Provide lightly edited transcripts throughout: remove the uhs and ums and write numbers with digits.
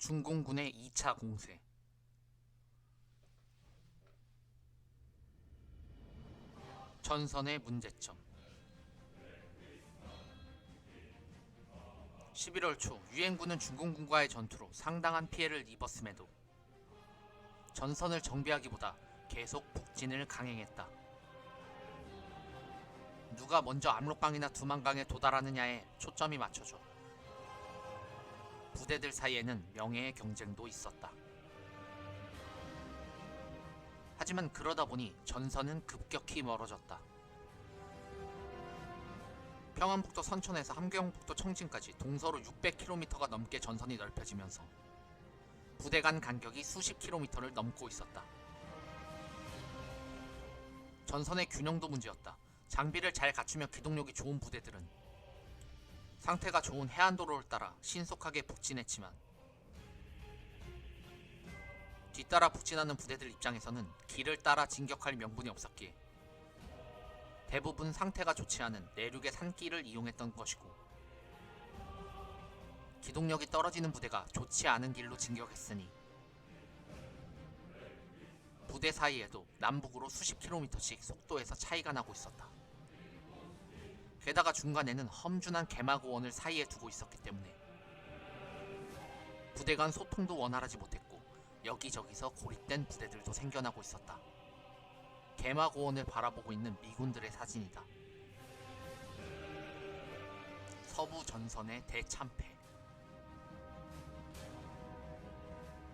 중공군의 2차 공세. 전선의 문제점. 11월 초 유엔군은 중공군과의 전투로 상당한 피해를 입었음에도 전선을 정비하기보다 계속 북진을 강행했다. 누가 먼저 압록강이나 두만강에 도달하느냐에 초점이 맞춰져 부대들 사이에는 명예의 경쟁도 있었다. 하지만 그러다 보니 전선은 급격히 멀어졌다. 평안북도 선천에서 함경북도 청진까지 동서로 600km가 넘게 전선이 넓혀지면서 부대 간 간격이 수십 킬로미터를 넘고 있었다. 전선의 균형도 문제였다. 장비를 잘 갖추며 기동력이 좋은 부대들은 상태가 좋은 해안도로를 따라 신속하게 북진했지만 뒤따라 북진하는 부대들 입장에서는 길을 따라 진격할 명분이 없었기에 대부분 상태가 좋지 않은 내륙의 산길을 이용했던 것이고, 기동력이 떨어지는 부대가 좋지 않은 길로 진격했으니 부대 사이에도 남북으로 수십 킬로미터씩 속도에서 차이가 나고 있었다. 게다가 중간에는 험준한 개마고원을 사이에 두고 있었기 때문에 부대 간 소통도 원활하지 못했고 여기저기서 고립된 부대들도 생겨나고 있었다. 개마고원을 바라보고 있는 미군들의 사진이다. 서부 전선의 대참패.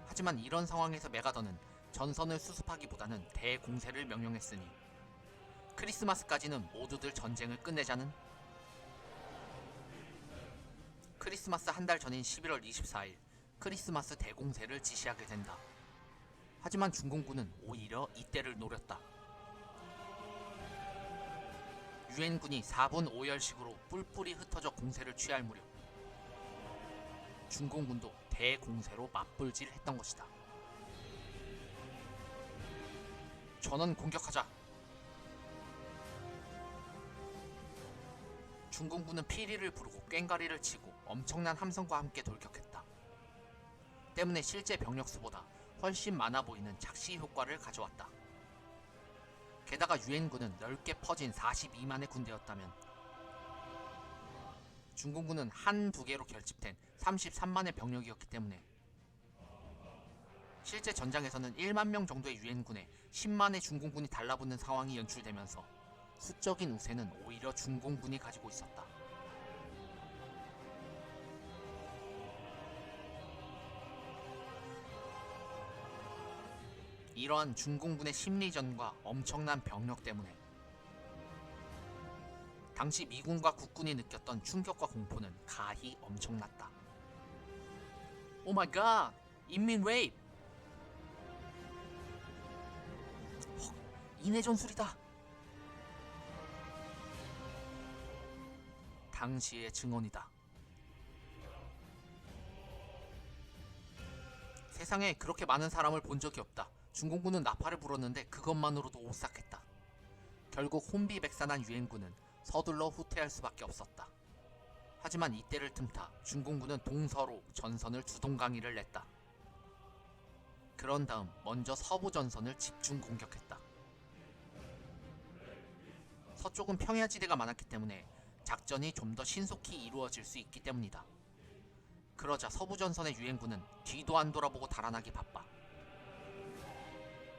하지만 이런 상황에서 메가더는 전선을 수습하기보다는 대공세를 명령했으니 크리스마스까지는 모두들 전쟁을 끝내자는, 크리스마스 한 달 전인 11월 24일 크리스마스 대공세를 지시하게 된다. 하지만 중공군은 오히려 이때를 노렸다. 유엔군이 4분 5열식으로 뿔뿔이 흩어져 공세를 취할 무렵 중공군도 대공세로 맞불질 했던 것이다. 전원 공격하자. 중공군은 피리를 부르고 꽹과리를 치고 엄청난 함성과 함께 돌격했다. 때문에 실제 병력수보다 훨씬 많아 보이는 착시 효과를 가져왔다. 게다가 유엔군은 넓게 퍼진 42만의 군대였다면 중공군은 한두 개로 결집된 33만의 병력이었기 때문에 실제 전장에서는 1만 명 정도의 유엔군에 10만의 중공군이 달라붙는 상황이 연출되면서 수적인 우세는 오히려 중공군이 가지고 있었다. 이러한 중공군의 심리전과 엄청난 병력 때문에 당시 미군과 국군이 느꼈던 충격과 공포는 가히 엄청났다. 오 마이 갓! 인민 웨이브! 헉, 인해 전술이다! 당시의 증언이다. 세상에 그렇게 많은 사람을 본 적이 없다. 중공군은 나팔을 불었는데 그것만으로도 오싹했다. 결국 혼비백산한 유엔군은 서둘러 후퇴할 수밖에 없었다. 하지만 이때를 틈타 중공군은 동서로 전선을 두동강의를 냈다. 그런 다음 먼저 서부 전선을 집중 공격했다. 서쪽은 평야지대가 많았기 때문에 작전이 좀 더 신속히 이루어질 수 있기 때문이다. 그러자 서부 전선의 유엔군은 뒤도 안 돌아보고 달아나기 바빠.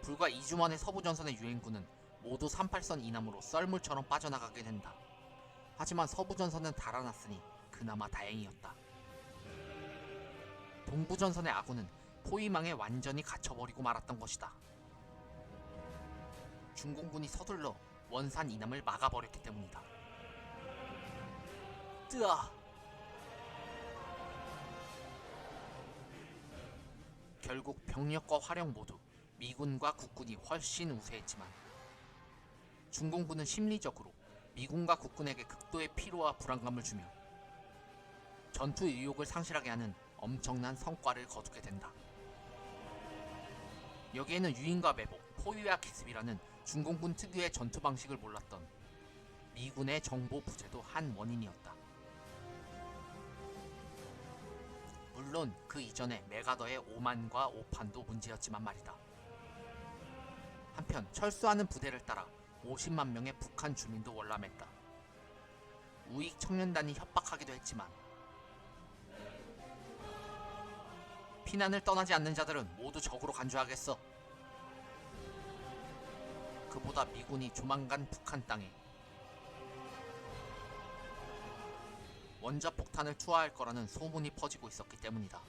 불과 2주 만에 서부 전선의 유엔군은 모두 38선 이남으로 썰물처럼 빠져나가게 된다. 하지만 서부 전선은 달아났으니 그나마 다행이었다. 동부 전선의 아군은 포위망에 완전히 갇혀버리고 말았던 것이다. 중공군이 서둘러 원산 이남을 막아버렸기 때문이다. 뜨아! 결국 병력과 화력 모두 미군과 국군이 훨씬 우세했지만 중공군은 심리적으로 미군과 국군에게 극도의 피로와 불안감을 주며 전투 의욕을 상실하게 하는 엄청난 성과를 거두게 된다. 여기에는 유인과 매복, 포위와 기습이라는 중공군 특유의 전투 방식을 몰랐던 미군의 정보 부재도 한 원인이었다. 물론 그 이전에 메가더의 오만과 오판도 문제였지만 말이다. 한편 철수하는 부대를 따라 50만 명의 북한 주민도 월남했다. 우익 청년단이 협박하기도 했지만 피난을 떠나지 않는 자들은 모두 적으로 간주하겠어. 그보다 미군이 조만간 북한 땅에 원자폭탄을 투하할 거라는 소문이 퍼지고 있었기 때문이다.